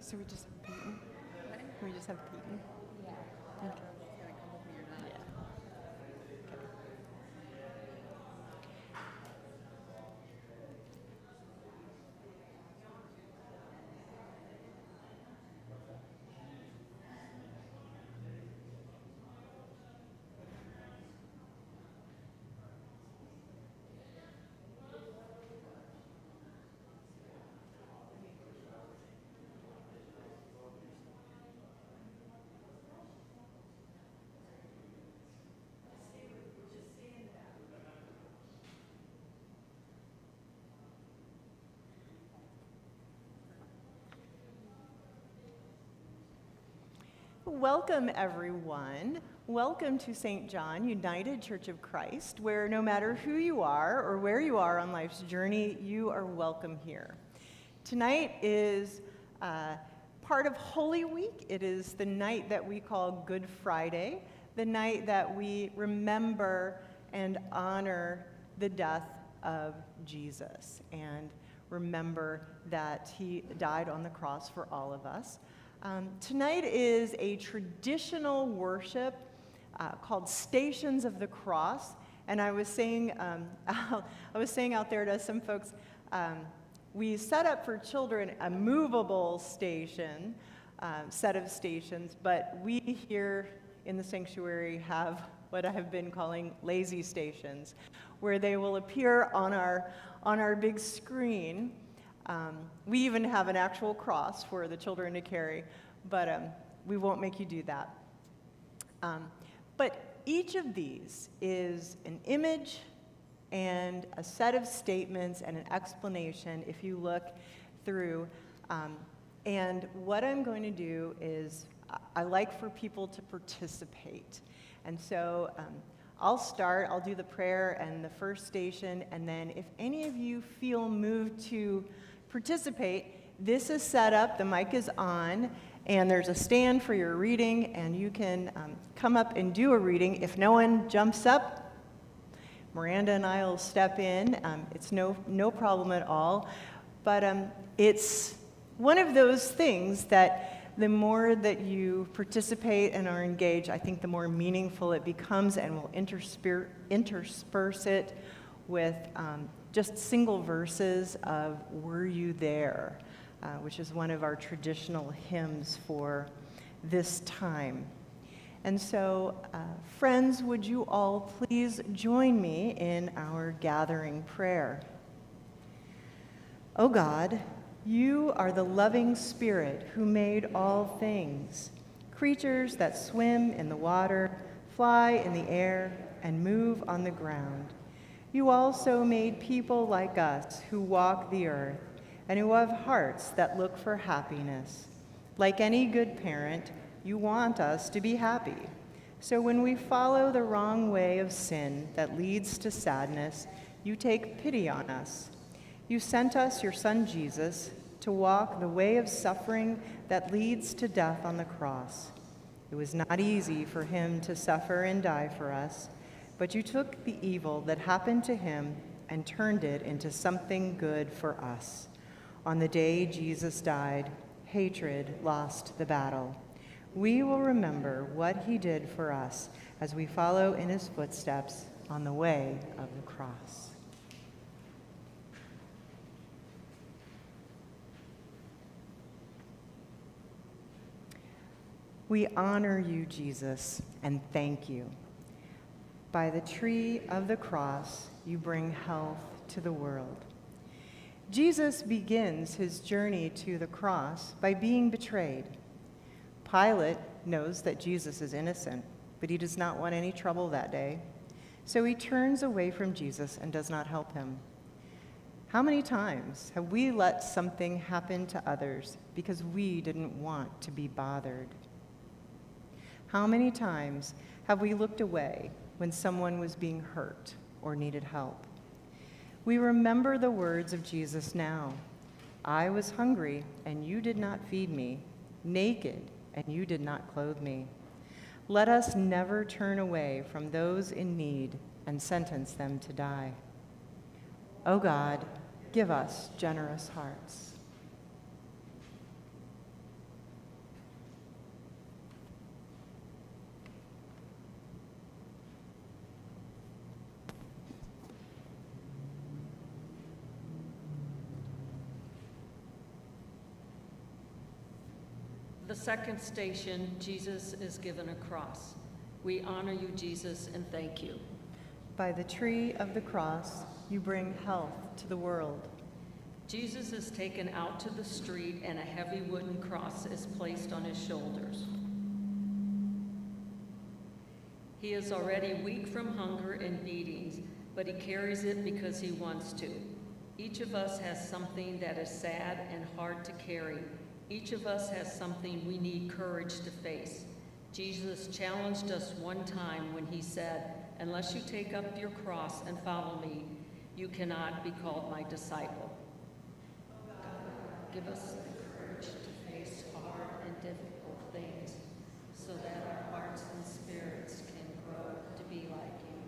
So we just have Peyton? We just have Peyton? Yeah. Okay. Gonna come with me or not. Yeah. Okay. Welcome, everyone. Welcome to St. John United Church of Christ, where no matter who you are or where you are on life's journey, you are welcome here. Tonight is part of Holy Week. It is the night that we call Good Friday, the night that we remember and honor the death of Jesus and remember that he died on the cross for all of us. Tonight is a traditional worship called Stations of the Cross, and I was saying out there to some folks, we set up for children a movable station, set of stations, but we here in the sanctuary have what I have been calling lazy stations, where they will appear on our big screen. We even have an actual cross for the children to carry, but we won't make you do that. But each of these is an image and a set of statements and an explanation if you look through. And what I'm going to do is I like for people to participate. And so I'll do the prayer and the first station, and then if any of you feel moved to participate, this is set up, the mic is on, and there's a stand for your reading, and you can come up and do a reading. If no one jumps up, Miranda and I will step in. It's no problem at all. But it's one of those things that the more that you participate and are engaged, I think the more meaningful it becomes, and we'll intersperse it with just single verses of "Were You There?" Which is one of our traditional hymns for this time. And so, friends, would you all please join me in our gathering prayer? O God, you are the loving Spirit who made all things, creatures that swim in the water, fly in the air, and move on the ground. You also made people like us who walk the earth and who have hearts that look for happiness. Like any good parent, you want us to be happy. So when we follow the wrong way of sin that leads to sadness, you take pity on us. You sent us your Son Jesus to walk the way of suffering that leads to death on the cross. It was not easy for him to suffer and die for us, but you took the evil that happened to him and turned it into something good for us. On the day Jesus died, hatred lost the battle. We will remember what he did for us as we follow in his footsteps on the way of the cross. We honor you, Jesus, and thank you. By the tree of the cross, you bring health to the world. Jesus begins his journey to the cross by being betrayed. Pilate knows that Jesus is innocent, but he does not want any trouble that day. So he turns away from Jesus and does not help him. How many times have we let something happen to others because we didn't want to be bothered? How many times have we looked away when someone was being hurt or needed help? We remember the words of Jesus now. I was hungry, and you did not feed me, naked, and you did not clothe me. Let us never turn away from those in need and sentence them to die. O God, give us generous hearts. the second station, Jesus is given a cross. We honor you, Jesus, and thank you. By the tree of the cross, you bring health to the world. Jesus is taken out to the street, and a heavy wooden cross is placed on his shoulders. He is already weak from hunger and beatings, but he carries it because he wants to. Each of us has something that is sad and hard to carry. Each of us has something we need courage to face. Jesus challenged us one time when he said, "Unless you take up your cross and follow me, you cannot be called my disciple." Give us the courage to face hard and difficult things so that our hearts and spirits can grow to be like you.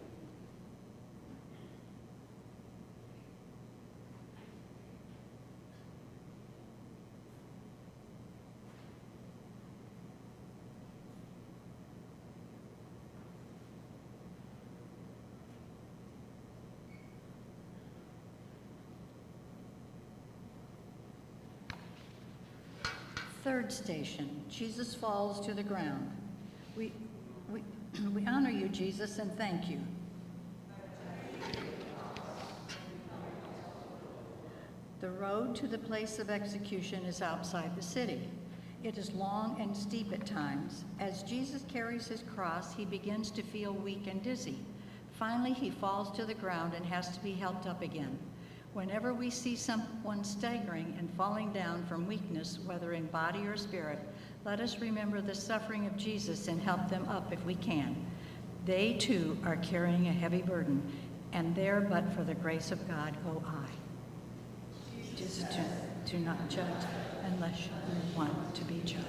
Third station, Jesus falls to the ground. We honor you, Jesus, and thank you. The road to the place of execution is outside the city. It is long and steep at times. As Jesus carries his cross, he begins to feel weak and dizzy. Finally, he falls to the ground and has to be helped up again. Whenever we see someone staggering and falling down from weakness, whether in body or spirit, let us remember the suffering of Jesus and help them up if we can. They too are carrying a heavy burden, and there but for the grace of God go I. Jesus, do not judge unless you want to be judged.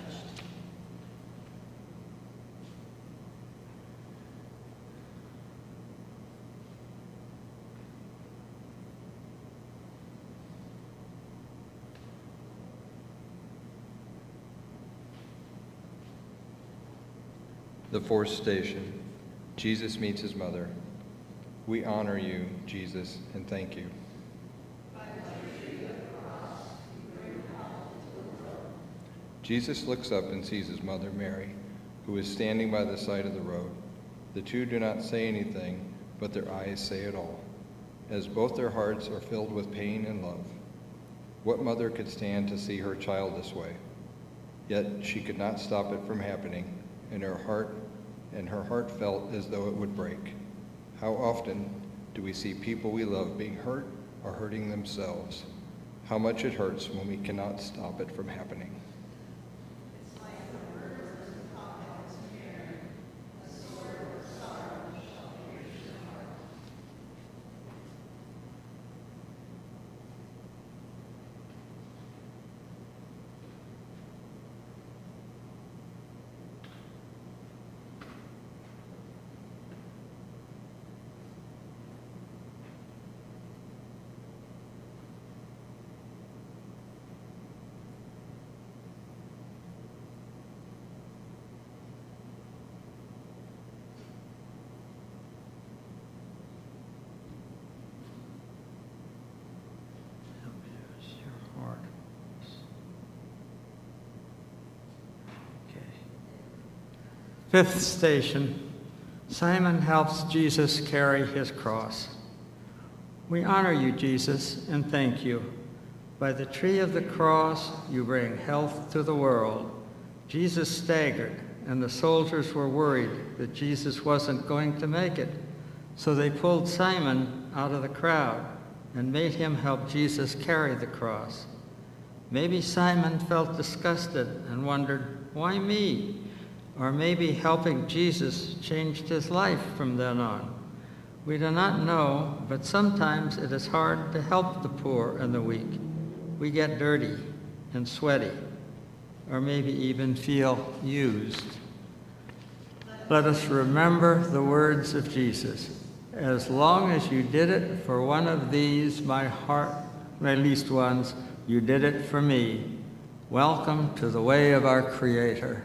The fourth station, Jesus meets his mother. We honor you, Jesus, and thank you. Jesus looks up and sees his mother, Mary, who is standing by the side of the road. The two do not say anything, but their eyes say it all, as both their hearts are filled with pain and love. What mother could stand to see her child this way? Yet she could not stop it from happening, and her heart felt as though it would break. How often do we see people we love being hurt or hurting themselves? How much it hurts when we cannot stop it from happening. Fifth station, Simon helps Jesus carry his cross. We honor you, Jesus, and thank you. By the tree of the cross, you bring health to the world. Jesus staggered, and the soldiers were worried that Jesus wasn't going to make it. So they pulled Simon out of the crowd and made him help Jesus carry the cross. Maybe Simon felt disgusted and wondered, why me? Or maybe helping Jesus changed his life from then on. We do not know, but sometimes it is hard to help the poor and the weak. We get dirty and sweaty, or maybe even feel used. Let us remember the words of Jesus. As long as you did it for one of these, my least ones, you did it for me. Welcome to the way of our Creator.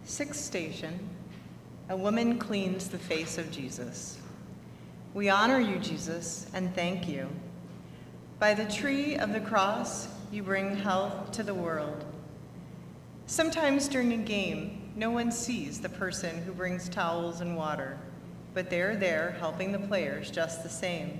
Sixth station, a woman cleans the face of Jesus. We honor you, Jesus, and thank you. By the tree of the cross, you bring health to the world. Sometimes during a game, no one sees the person who brings towels and water, but they're there helping the players just the same.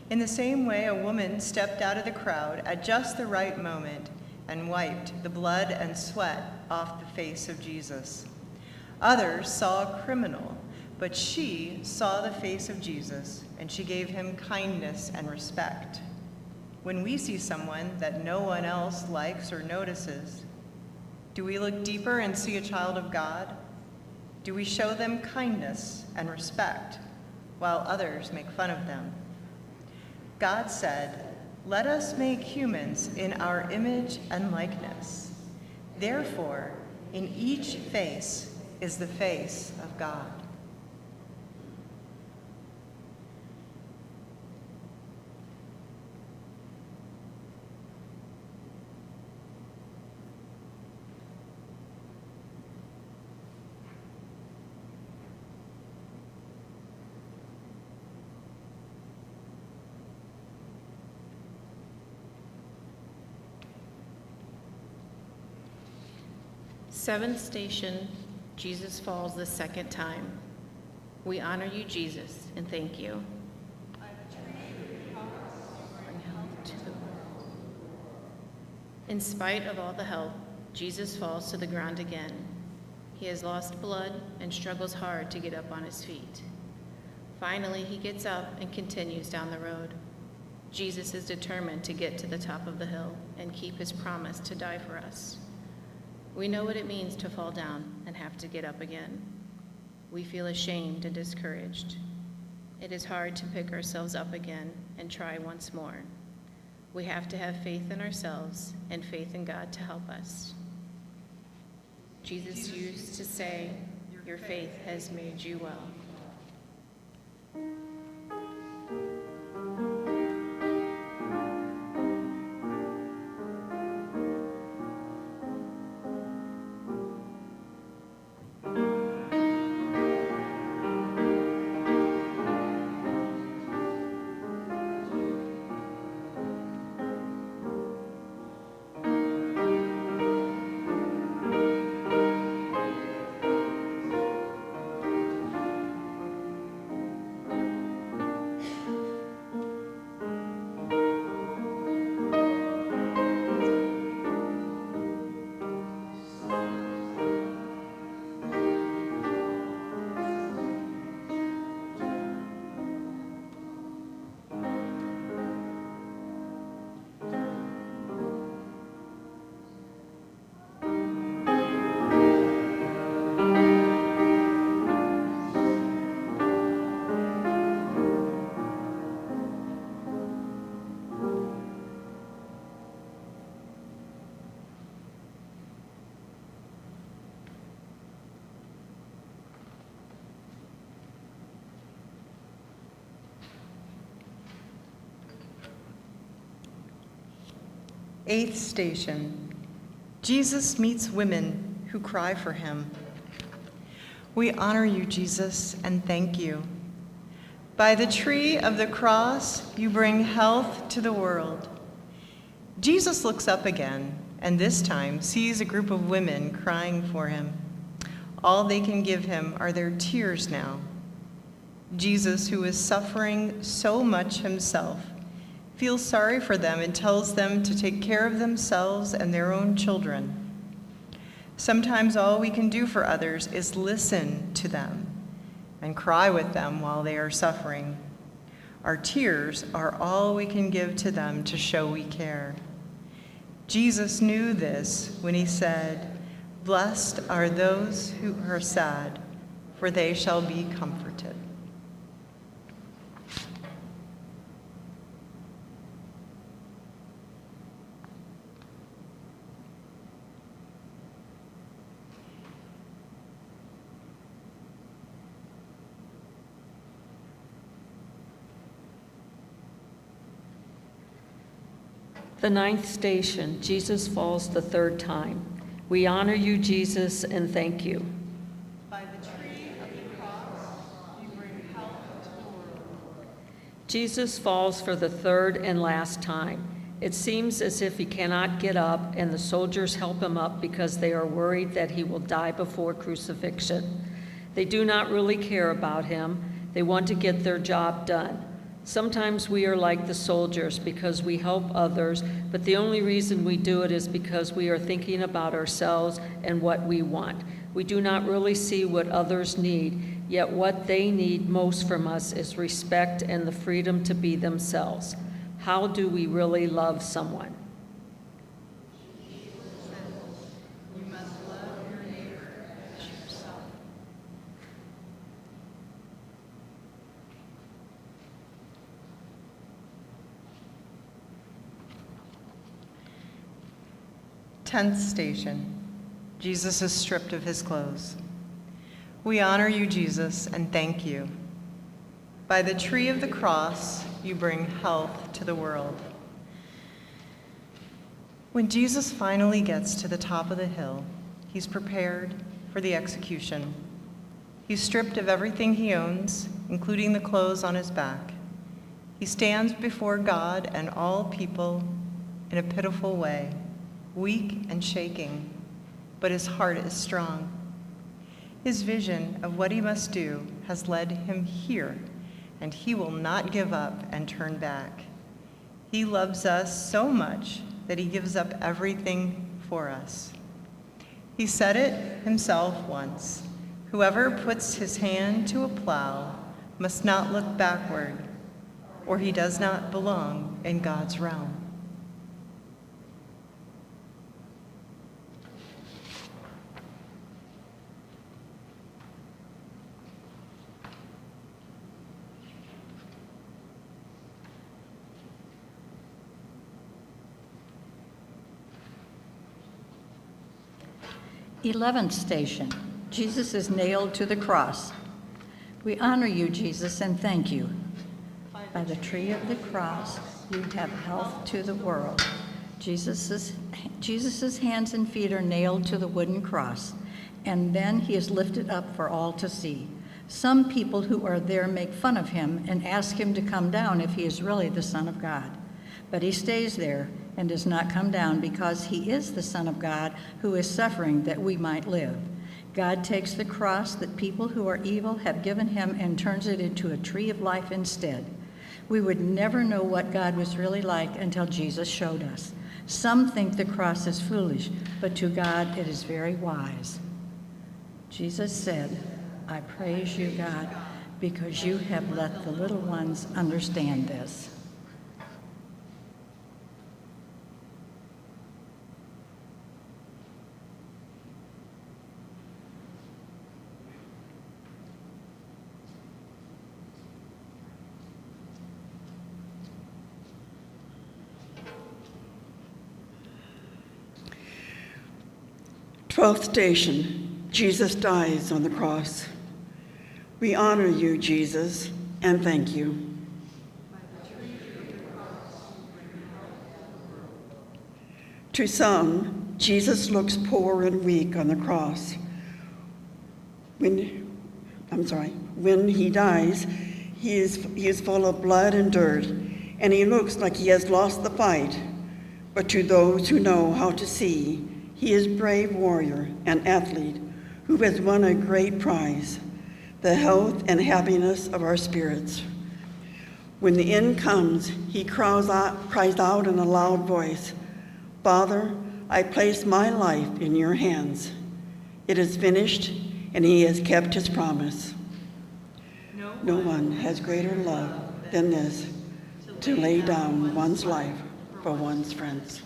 In the same way, a woman stepped out of the crowd at just the right moment and wiped the blood and sweat off the face of Jesus. Others saw a criminal, but she saw the face of Jesus, and she gave him kindness and respect. When we see someone that no one else likes or notices, do we look deeper and see a child of God? Do we show them kindness and respect while others make fun of them? God said, "Let us make humans in our image and likeness." Therefore, in each face is the face of God. Seventh station, Jesus falls the second time. We honor you, Jesus, and thank you. Bring health to the world. In spite of all the help, Jesus falls to the ground again. He has lost blood and struggles hard to get up on his feet. Finally, he gets up and continues down the road. Jesus is determined to get to the top of the hill and keep his promise to die for us. We know what it means to fall down and have to get up again. We feel ashamed and discouraged. It is hard to pick ourselves up again and try once more. We have to have faith in ourselves and faith in God to help us. Jesus used to say, "Your faith has made you well." Eighth station, Jesus meets women who cry for him. We honor you, Jesus, and thank you. By the tree of the cross, you bring health to the world. Jesus looks up again, and this time sees a group of women crying for him. All they can give him are their tears now. Jesus, who is suffering so much himself, feels sorry for them and tells them to take care of themselves and their own children. Sometimes all we can do for others is listen to them and cry with them while they are suffering. Our tears are all we can give to them to show we care. Jesus knew this when he said, "Blessed are those who are sad, for they shall be comforted." The ninth station, Jesus falls the third time. We honor you, Jesus, and thank you. By the tree of the cross, you bring health to the world. Jesus falls for the third and last time. It seems as if he cannot get up, and the soldiers help him up because they are worried that he will die before crucifixion. They do not really care about him. They want to get their job done. Sometimes we are like the soldiers because we help others, but the only reason we do it is because we are thinking about ourselves and what we want. We do not really see what others need, yet what they need most from us is respect and the freedom to be themselves. How do we really love someone? You must love your neighbor as yourself. Tenth station. Jesus is stripped of his clothes. We honor you, Jesus, and thank you. By the tree of the cross, you bring health to the world. When Jesus finally gets to the top of the hill, he's prepared for the execution. He's stripped of everything he owns, including the clothes on his back. He stands before God and all people in a pitiful way, weak and shaking, but his heart is strong. His vision of what he must do has led him here, and he will not give up and turn back. He loves us so much that he gives up everything for us. He said it himself once, "Whoever puts his hand to a plow must not look backward, or he does not belong in God's realm." Eleventh station, Jesus is nailed to the cross. We honor you, Jesus, and thank you. By the tree of the cross, you have health to the world. Jesus's hands and feet are nailed to the wooden cross, and then he is lifted up for all to see. Some people who are there make fun of him and ask him to come down if he is really the Son of God. But he stays there and does not come down because he is the Son of God who is suffering that we might live. God takes the cross that people who are evil have given him and turns it into a tree of life instead. We would never know what God was really like until Jesus showed us. Some think the cross is foolish, but to God it is very wise. Jesus said, "I praise you, God, because you have let the little ones understand this." Twelfth station, Jesus dies on the cross. We honor you, Jesus, and thank you. To some, Jesus looks poor and weak on the cross. When he dies, he is full of blood and dirt, and he looks like he has lost the fight. But to those who know how to see, he is a brave warrior and athlete who has won a great prize, the health and happiness of our spirits. When the end comes, he cries out in a loud voice, "Father, I place my life in your hands. It is finished, and he has kept his promise." No one has greater love than this, to lay down one's life for one's friends.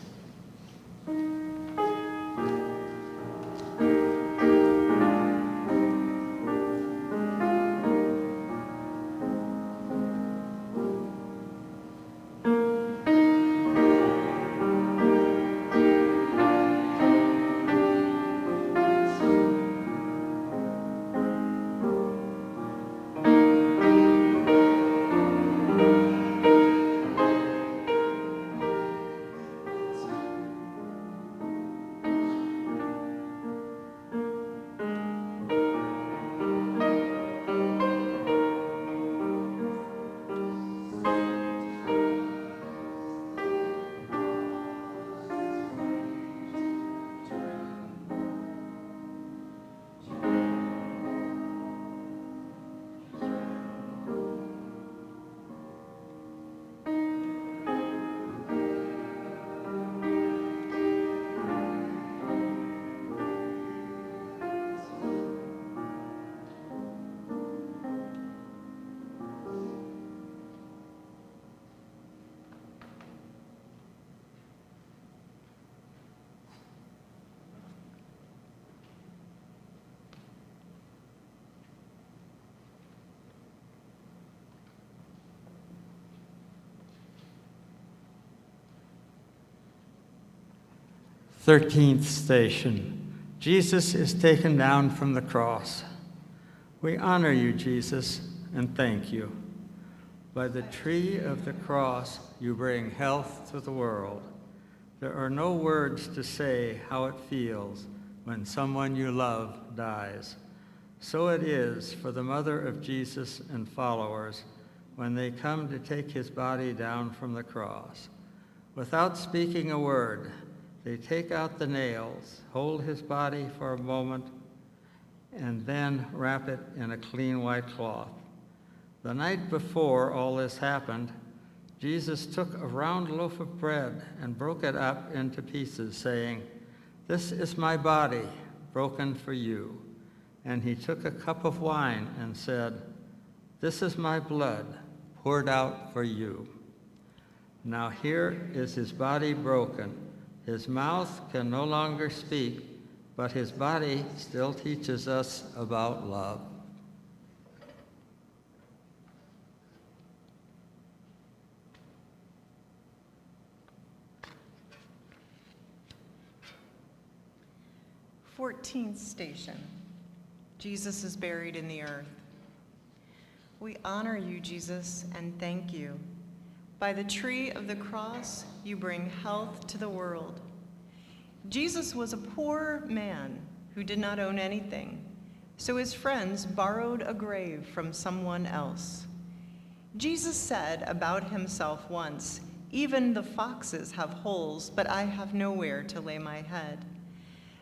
13th station. Jesus is taken down from the cross. We honor you, Jesus, and thank you. By the tree of the cross, you bring health to the world. There are no words to say how it feels when someone you love dies. So it is for the mother of Jesus and followers when they come to take his body down from the cross. Without speaking a word, they take out the nails, hold his body for a moment, and then wrap it in a clean white cloth. The night before all this happened, Jesus took a round loaf of bread and broke it up into pieces, saying, "This is my body, broken for you." And he took a cup of wine and said, "This is my blood, poured out for you." Now here is his body broken. His mouth can no longer speak, but his body still teaches us about love. Fourteenth station. Jesus is buried in the earth. We honor you, Jesus, and thank you. By the tree of the cross, you bring health to the world. Jesus was a poor man who did not own anything, so his friends borrowed a grave from someone else. Jesus said about himself once, "Even the foxes have holes, but I have nowhere to lay my head."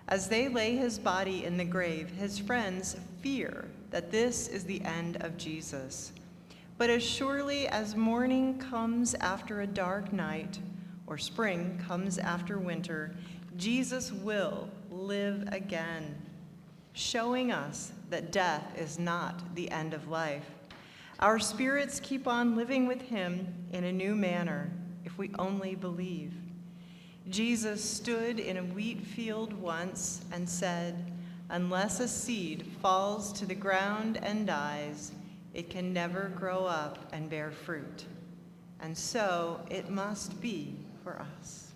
As they lay his body in the grave, his friends fear that this is the end of Jesus. But as surely as morning comes after a dark night, or spring comes after winter, Jesus will live again, showing us that death is not the end of life. Our spirits keep on living with him in a new manner, if we only believe. Jesus stood in a wheat field once and said, "Unless a seed falls to the ground and dies, it can never grow up and bear fruit." And so it must be for us.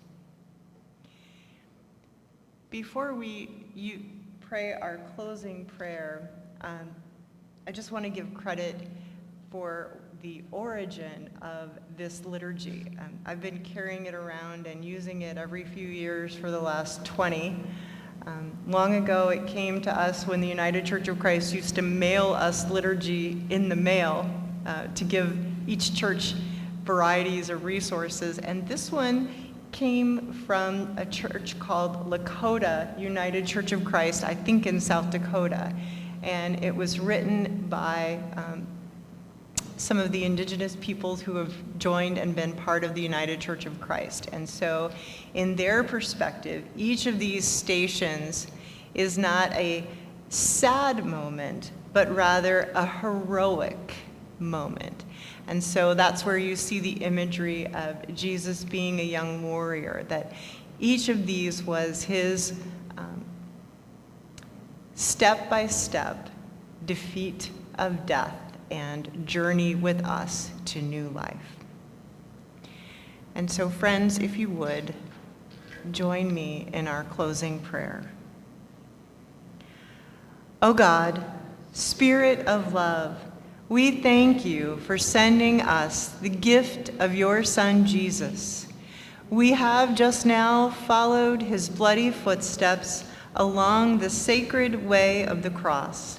Before you pray our closing prayer, I just want to give credit for the origin of this liturgy. I've been carrying it around and using it every few years for the last 20. Long ago, it came to us when the United Church of Christ used to mail us liturgy in the mail to give each church varieties of resources. And this one came from a church called Lakota United Church of Christ, I think in South Dakota. And it was written by some of the indigenous peoples who have joined and been part of the United Church of Christ. And so in their perspective, each of these stations is not a sad moment, but rather a heroic moment. And so that's where you see the imagery of Jesus being a young warrior, that each of these was his step-by-step defeat of death and journey with us to new life. And so, friends, if you would, join me in our closing prayer. O God, Spirit of love, we thank you for sending us the gift of your Son, Jesus. We have just now followed his bloody footsteps along the sacred way of the cross.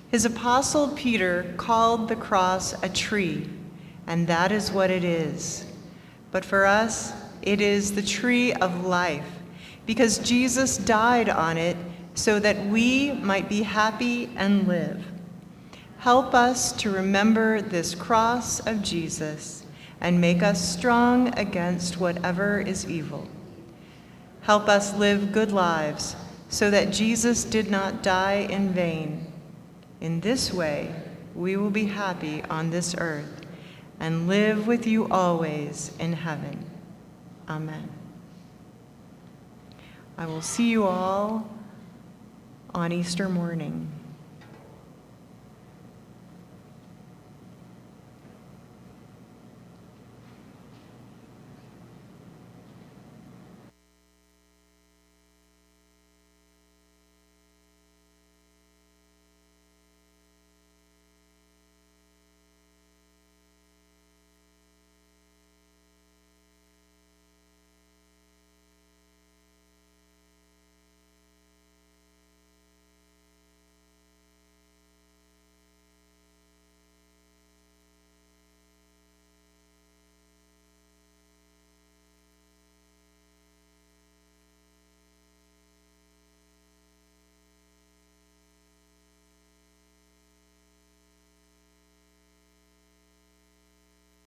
His apostle Peter called the cross a tree, and that is what it is. But for us, it is the tree of life, because Jesus died on it so that we might be happy and live. Help us to remember this cross of Jesus and make us strong against whatever is evil. Help us live good lives so that Jesus did not die in vain. In this way, we will be happy on this earth and live with you always in heaven. Amen. I will see you all on Easter morning.